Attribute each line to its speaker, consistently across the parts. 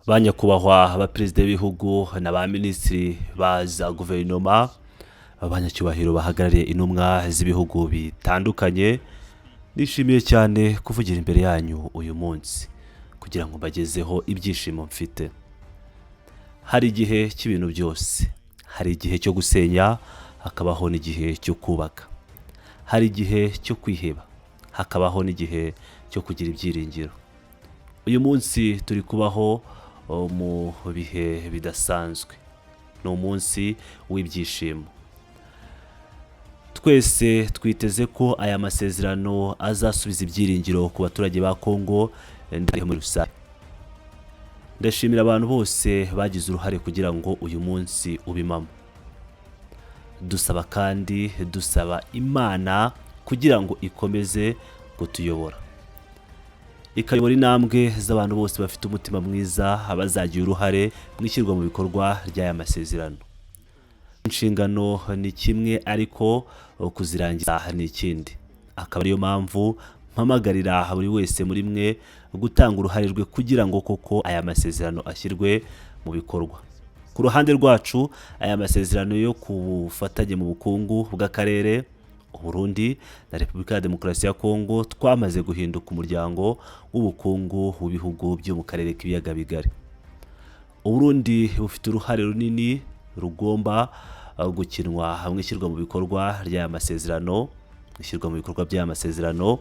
Speaker 1: banyakubahwa abaperezida b'ibihugu na ba minisitiri ba za guverinoma, abanyacyubahiro bahagarariye intumwa z'ibihugu bitandukanye, nishimiye cyane kuvugira imbere yanyu uyu munsi kugira ngo mbagezeho ibyishimo mfite. Hari igihe cy'ibintu byose, hari igihe cyo gusenya, hakabaho n'igihe cyo kubaka, hari igihe cyo kwiheba, hakabaho n'igihe cyo kugira ibyiringiro. Uyu munsi turi kubaho mu bihe bidasanzwe, ni umunsi w'ibyishimo. Twese twiteze ko aya masezerano azasubiza ibyiringiro ku baturage ba Kongo ndetse muri rusange. Ndashimira abantu bose bagize uruhare kugira ngo uyu munsi ubimamo. Dusaba kandi dusaba Imana kugira ngo ikomeze kutuyobora, ikayobora intambwe z'abantu bose bafite umutima mwiza abazagira uruhare mu ishyirwa mu bikorwa ry'aya masezerano. Inshingano ni kimwe ariko kuzirangiza ni ikindi. Akaba ariyo mpamvu mpamagarira buri wese muri mwe gutanga uruhare rwe kugira ngo koko aya masezerano ashyirwe mu bikorwa. Ku ruhande rwacu, aya masezerano yo kubufatanye mu bukungu bw'akarere, Burundi na Repubulika ya Demokarasi ya Kongo twamaze guhinduka umuryango w'ubukungu w'ibihugu byo mu karere k'ibiyaga bigari. Burundi bufite uruhare runini rugomba gukinwa hamwe ishyirwa mu bikorwa ry'aya masezerano, ishyirwa mu bikorwa by'aya masezerano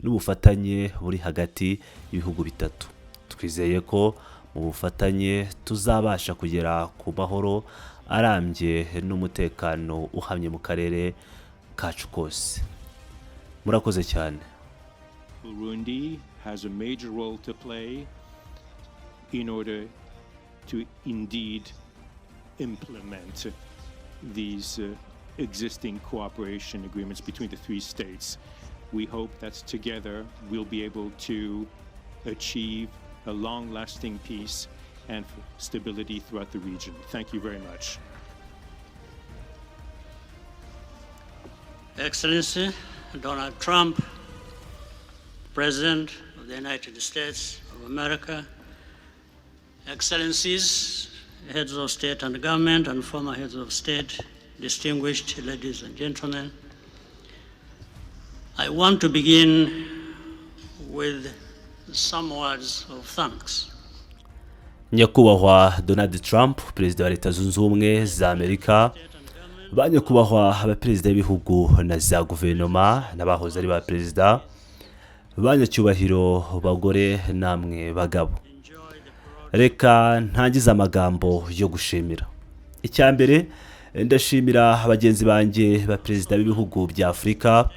Speaker 1: n'ubufatanye buri hagati y'ibihugu bitatu. Twizeye ko mu bufatanye tuzabasha kugera ku mahoro arambye n'umutekano uhamye mu karere kacu kose. Murakoze cyane.
Speaker 2: Burundi has a major role to play in order to indeed implement these existing cooperation agreements between the three states. We hope that together we'll be able to achieve a long-lasting peace and stability throughout the region. Thank you very much.
Speaker 3: Excellency Donald Trump, President of the United States of America, Excellencies, heads of state and government and former heads of state, distinguished ladies and gentlemen, I want to begin with some words of thanks.
Speaker 1: Nyakubahwa Donald Trump, perezida wa Leta Zunze Ubumwe za Amerika, banyakubahwa abaperezida b'ibihugu na za guverinoma n'abahoze ari ba perezida, banyacyubahiro bagore namwe bagabo, reka ntangize amagambo yo gushimira. Icyambere, ndashimira abagenzi banjye ba perezida b'ibihugu bya Afurika.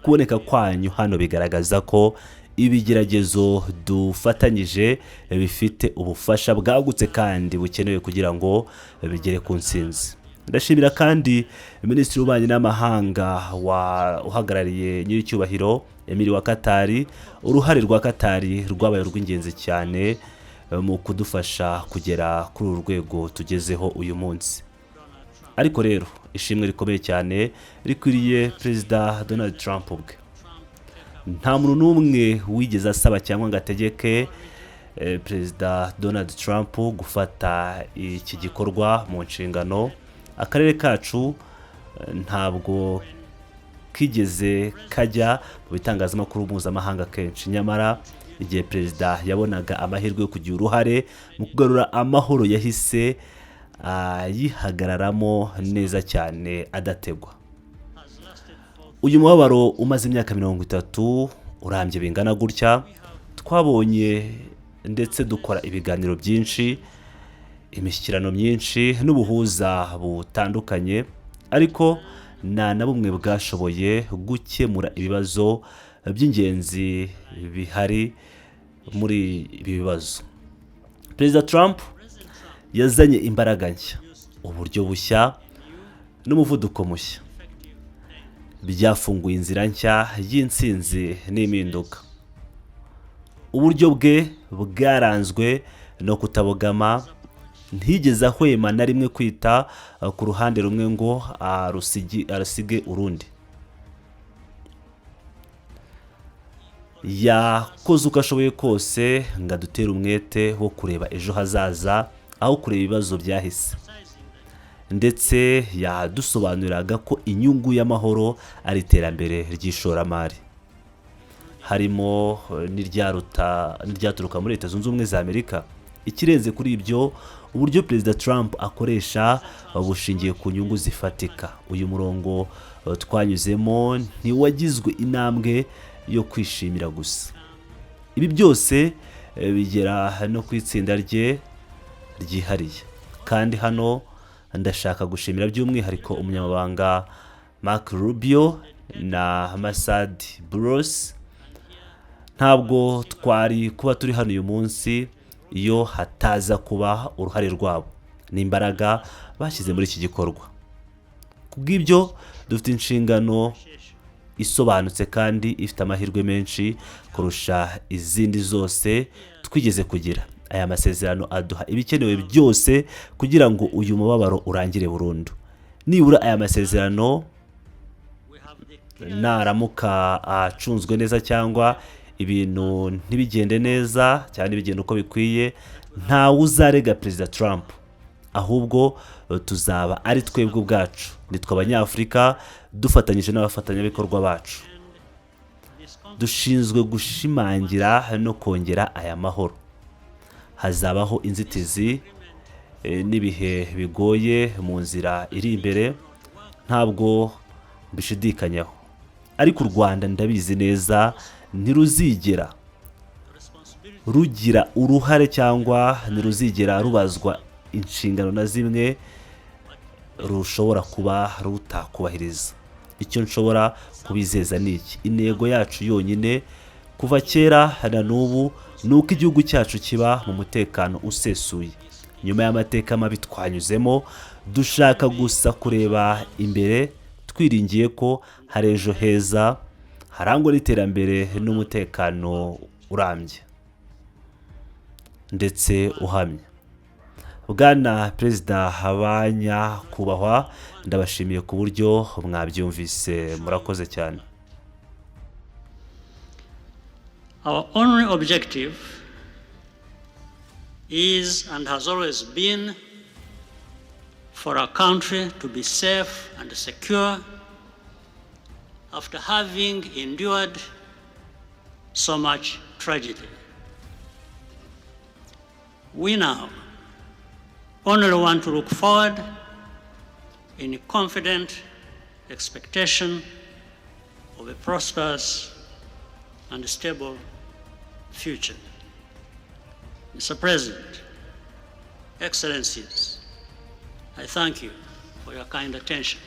Speaker 1: Kuboneka kwanyu hano bigaragaza ko ibigeragezo dufatanyije bifite ubufasha bwagutse kandi bukenewe kugira ngo bigere ku ntsinzi. Ndashimira kandi Minisitiri w'Ububanyi n'Amahanga uhagarariye nyiricyubahiro Emiri wa Katari. Uruhare rwa Katari rwabaye rw'ingenzi cyane mu kudufasha kugera kuri uru rwego tugezeho uyu munsi. Ariko rero ishimwe rikomeye cyane rikwiriye Perezida Donald Trump ubwe. Nta muntu n'umwe wigeze asaba cyangwa ngo ategeke Perezida Donald Trump gufata iki gikorwa mu nshingano. Akarere kacu ntabwo kigeze kajya mu bitangazamakuru mpuzamahanga kenshi, nyamara igihe perezida yabonaga amahirwe yo kugira uruhare mu kugarura amahoro yahise yihagararamo neza cyane adategwa. Uyu mubabaro umaze imyaka 30 urambye bingana gutya, twabonye ndetse dukora ibiganiro byinshi, imishyikirano myinshi n'ubuhuza butandukanye, ariko nta na bumwe bwashoboye gukemura ibibazo by'ingenzi bihari muri ibi bibazo. Perezida Trump yazanye imbaraga nshya, uburyo bushya n'umuvuduko mushya. Byafunguye inzira nshya y'intsinzi n'impinduka. Uburyo bwe bwaranzwe no kutabogama, ntigeze ahwema na rimwe kwita ku ruhande rumwe ngo arusige urundi. yakoze uko ashoboye kose ngo adutere umwete wo kureba ejo hazaza aho kureba ibibazo byahise, ndetse yadusobanuriraga ko inyungu y'amahoro ari iterambere ry'ishoramari, harimo n'iryaturuka muri Leta Zunze Ubumwe za Amerika. Ikirenze kuri ibyo, uburyo Perezida Trump akoresha bushingiye ku nyungu zifatika. Uyu murongo twanyuzemo ntiwagizwe intambwe yo kwishimira gusa. Ibi byose bigera no ku itsinda rye ryihariye, kandi hano ndashaka gushimira by'umwihariko umunyamabanga Mark Rubio na Masad Boulos. Ntabwo twari kuba turi hano uyu munsi iyo hataza kuba uruhare rwabo n'imbaraga bashyize muri iki gikorwa. Kubw'ibyo dufite inshingano isobanutse kandi ifite amahirwe menshi kurusha izindi zose twigeze kugira. Aya masezerano aduha ibikenewe byose kugira ngo uyu mubabaro urangire burundu. Nibura aya masezerano naramuka acunzwe neza cyangwa ibintu ntibigende neza cyane bigenda uko bikwiye, ntawe uzarega Perezida Trump, ahubwo tuzaba ari twebwe ubwacu, nitwe Abanyafurika dufatanyije n'abafatanyabikorwa bacu. Dushinzwe gushimangira no kongera aya mahoro. Hazabaho inzitizi n'ibihe bigoye mu nzira iri imbere, ntabwo bishidikanyaho, ariko u Rwanda ndabizi neza ntiruzigera rugira uruhare cyangwa ntiruzigera rubazwa inshingano na zimwe rushobora kuba rutakubahiriza. Icyo nshobora kubizeza ni iki: intego yacu yonyine kuva kera na n'ubu ni uko igihugu cyacu kiba mu mutekano usesuye. Nyuma y'amateka mabi twanyuzemo, dushaka gusa kureba imbere, twiringiye ko hari ejo heza harangwa n'iterambere n'umutekano urambye ndetse uhamye. Bwana Perezida, abanyakubahwa, ndabashimiye ku buryo mwabyumvise. Murakoze cyane.
Speaker 3: Our only objective is and has always been for our country to be safe and secure after having endured so much tragedy. We now only want to look forward in confident expectation of a prosperous and stable future. Mr. President, Excellencies, I thank you for your kind attention.